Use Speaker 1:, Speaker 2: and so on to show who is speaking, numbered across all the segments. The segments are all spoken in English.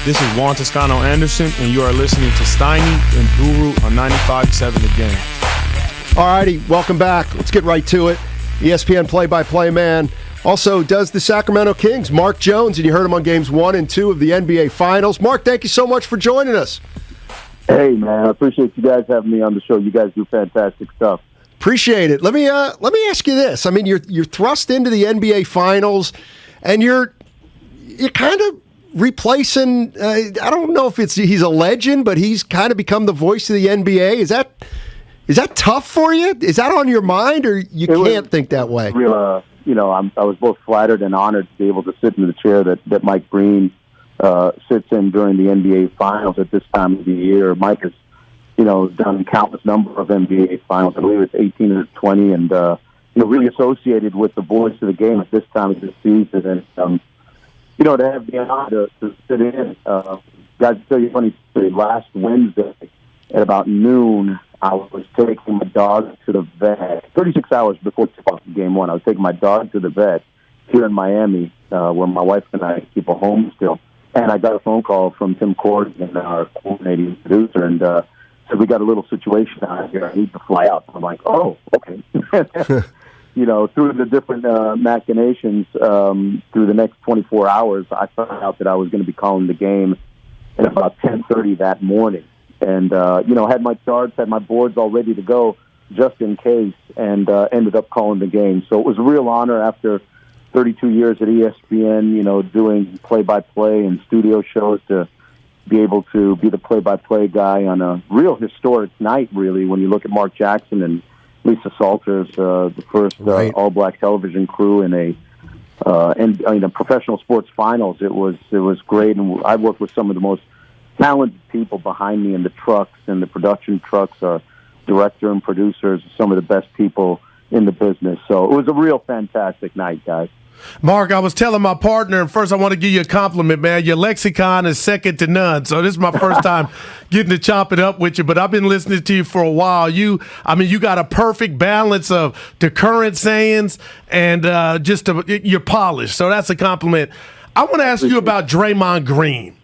Speaker 1: This is Juan Toscano Anderson, and you are listening to Steiny and Guru on 95.7 The Game.
Speaker 2: All righty, welcome back. Let's get right to it. ESPN play-by-play man also does the Sacramento Kings, Mark Jones, and you heard him on Games 1 and 2 of the NBA Finals. Mark, thank you so much for joining us.
Speaker 3: Hey, man, I appreciate you guys having me on the show. You guys do fantastic stuff.
Speaker 2: Appreciate it. Let me ask you this. I mean, you're thrust into the NBA Finals, and you're kind of replacing. I don't know if he's a legend, but he's kind of become the voice of the NBA. Is that tough for you? Is that on your mind, or you can't think that way?
Speaker 3: Real, I was both flattered and honored to be able to sit in the chair that Mike Breen sits in during the NBA Finals at this time of the year. Mike has, done countless number of NBA Finals. I believe it's 18 or 20, and really associated with the voice of the game at this time of the season. And to have the honor to sit in. Guys, to tell you a funny story. Last Wednesday at about noon, I was taking my dog to the vet. 36 hours before tip-off of Game 1, I was taking my dog to the vet here in Miami, where my wife and I keep a home still. And I got a phone call from Tim Corrigan, our coordinating producer, and said, we got a little situation out here. I need to fly out. I'm like, oh, okay. Through the different machinations, through the next 24 hours, I found out that I was going to be calling the game at about 10:30 that morning. And, had my charts, had my boards all ready to go just in case, and ended up calling the game. So it was a real honor after 32 years at ESPN, doing play-by-play and studio shows to be able to be the play-by-play guy on a real historic night, really, when you look at Mark Jackson and Lisa Salters, the first all-black television crew in a professional sports finals. It was great, and I worked with some of the most talented people behind me in the trucks and the production trucks. Our director and producers, some of the best people in the business. So it was a real fantastic night, guys.
Speaker 4: Mark, I was telling my partner, and first I want to give you a compliment, man. Your lexicon is second to none. So this is my first time getting to chop it up with you, but I've been listening to you for a while. You got a perfect balance of the current sayings and you're polished. So that's a compliment. I want to ask you about Draymond Green.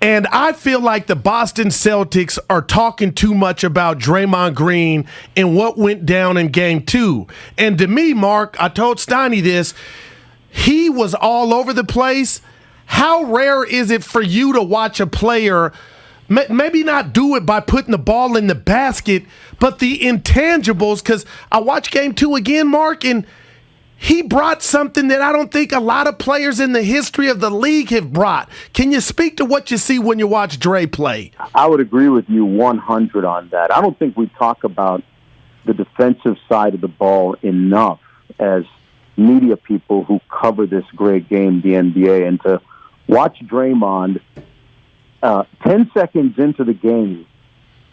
Speaker 4: And I feel like the Boston Celtics are talking too much about Draymond Green and what went down in Game 2. And to me, Mark, I told Steiny this, he was all over the place. How rare is it for you to watch a player maybe not do it by putting the ball in the basket, but the intangibles? Because I watched Game 2 again, Mark, and he brought something that I don't think a lot of players in the history of the league have brought. Can you speak to what you see when you watch Dre play?
Speaker 3: I would agree with you 100 on that. I don't think we talk about the defensive side of the ball enough as media people who cover this great game, the NBA, and to watch Draymond 10 seconds into the game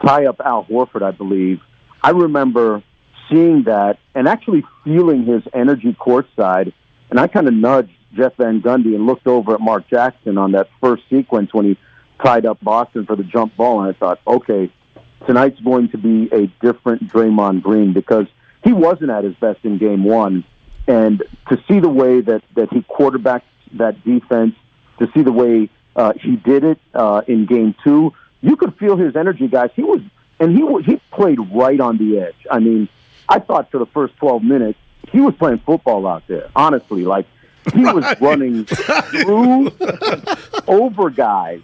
Speaker 3: tie up Al Horford, I believe. I remember seeing that and actually feeling his energy courtside, and I kind of nudged Jeff Van Gundy and looked over at Mark Jackson on that first sequence when he tied up Boston for the jump ball, and I thought, okay, tonight's going to be a different Draymond Green, because he wasn't at his best in Game 1, and to see the way that he quarterbacked that defense, to see the way he did it in Game 2, you could feel his energy, guys. He played right on the edge. I mean, I thought for the first 12 minutes, he was playing football out there, honestly. Like, he was running through, over guys.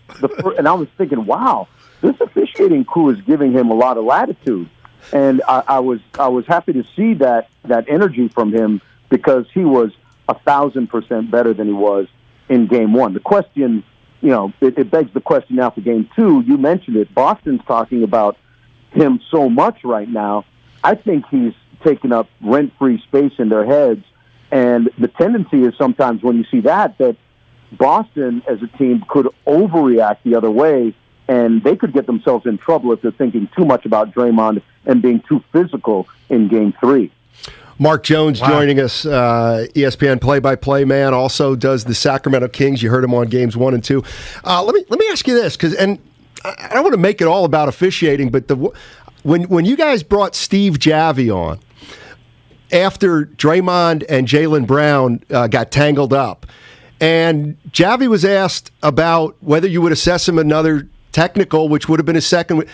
Speaker 3: And I was thinking, wow, this officiating crew is giving him a lot of latitude. And I was happy to see that energy from him, because he was 1,000% better than he was in Game 1. The question, it begs the question now for Game 2. You mentioned it. Boston's talking about him so much right now. I think he's taken up rent-free space in their heads, and the tendency is sometimes when you see that Boston as a team could overreact the other way, and they could get themselves in trouble if they're thinking too much about Draymond and being too physical in Game 3.
Speaker 2: Mark Jones joining us, ESPN play-by-play man, also does the Sacramento Kings. You heard him on Games 1 and 2. Let me ask you this, and I don't want to make it all about officiating, but when you guys brought Steve Javie on after Draymond and Jaylen Brown got tangled up, and Javi was asked about whether you would assess him another technical, which would have been his second.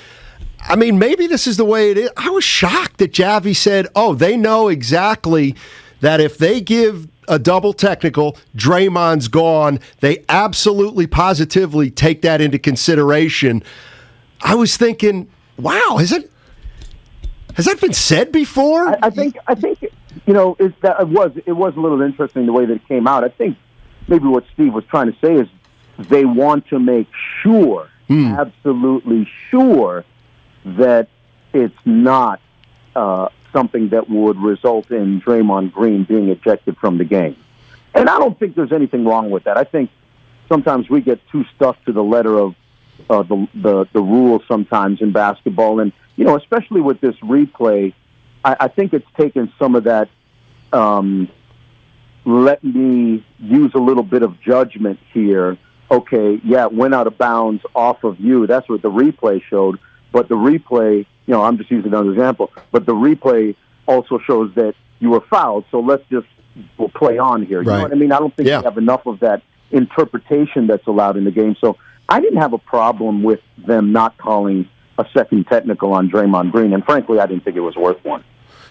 Speaker 2: I mean, maybe this is the way it is. I was shocked that Javi said, oh, they know exactly that if they give a double technical, Draymond's gone. They absolutely, positively take that into consideration. I was thinking, wow, has that been said before?
Speaker 3: I think you know, it was a little interesting the way that it came out. I think maybe what Steve was trying to say is they want to make sure, absolutely sure, that it's not something that would result in Draymond Green being ejected from the game. And I don't think there's anything wrong with that. I think sometimes we get too stuck to the letter of the rules sometimes in basketball. And, you know, especially with this replay, I think it's taken some of that, let me use a little bit of judgment here. Okay, yeah, it went out of bounds off of you. That's what the replay showed. But the replay, you know, I'm just using another example, but the replay also shows that you were fouled, so we'll play on here. You know what I mean? I don't think we have enough of that interpretation that's allowed in the game. So I didn't have a problem with them not calling a second technical on Draymond Green, and frankly, I didn't think it was worth one.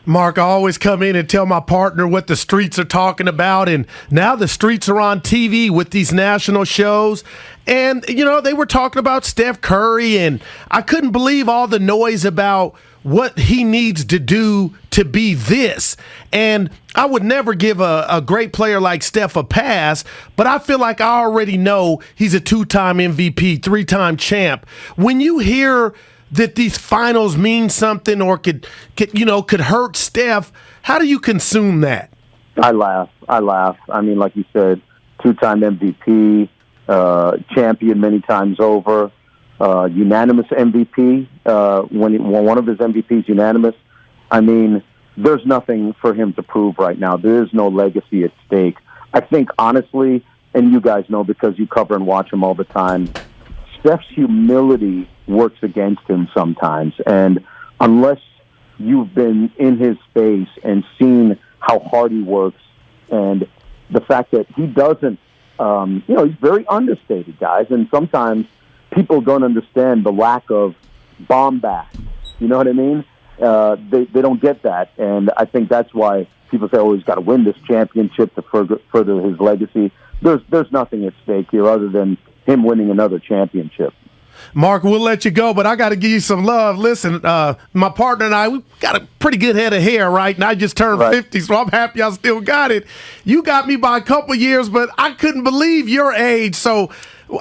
Speaker 4: Mark, I always come in and tell my partner what the streets are talking about, and now the streets are on TV with these national shows. And, you know, they were talking about Steph Curry, and I couldn't believe all the noise about what he needs to do to be this. And I would never give a great player like Steph a pass, but I feel like I already know he's a 2-time MVP, 3-time champ. When you hear that these finals mean something or could hurt Steph, how do you consume that?
Speaker 3: I laugh. I mean, like you said, 2-time MVP, champion many times over, unanimous MVP, when one of his MVPs unanimous. I mean, there's nothing for him to prove right now. There is no legacy at stake. I think, honestly, and you guys know because you cover and watch him all the time, Steph's humility works against him sometimes. And unless you've been in his space and seen how hard he works and the fact that he doesn't, he's very understated, guys. And sometimes people don't understand the lack of bombast. You know what I mean? They don't get that. And I think that's why people say, oh, he's got to win this championship to further his legacy. There's nothing at stake here other than him winning another championship.
Speaker 4: Mark, we'll let you go, but I got to give you some love. Listen, my partner and I, we got a pretty good head of hair, right? And I just turned 50, so I'm happy I still got it. You got me by a couple years, but I couldn't believe your age. So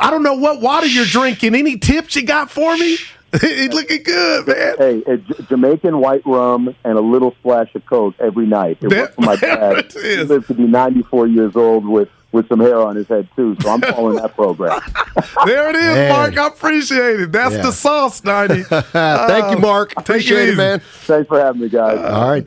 Speaker 4: I don't know what water you're drinking. Any tips you got for me? It's looking good, man.
Speaker 3: Hey, Jamaican white rum and a little splash of Coke every night. It worked for my dad. He lived to be 94 years old with some hair on his head, too. So I'm following that program.
Speaker 4: There it is, man. Mark. I appreciate it. That's the sauce, Steiny.
Speaker 2: Thank you, Mark. Appreciate it, man.
Speaker 3: Thanks for having me, guys.
Speaker 2: All right.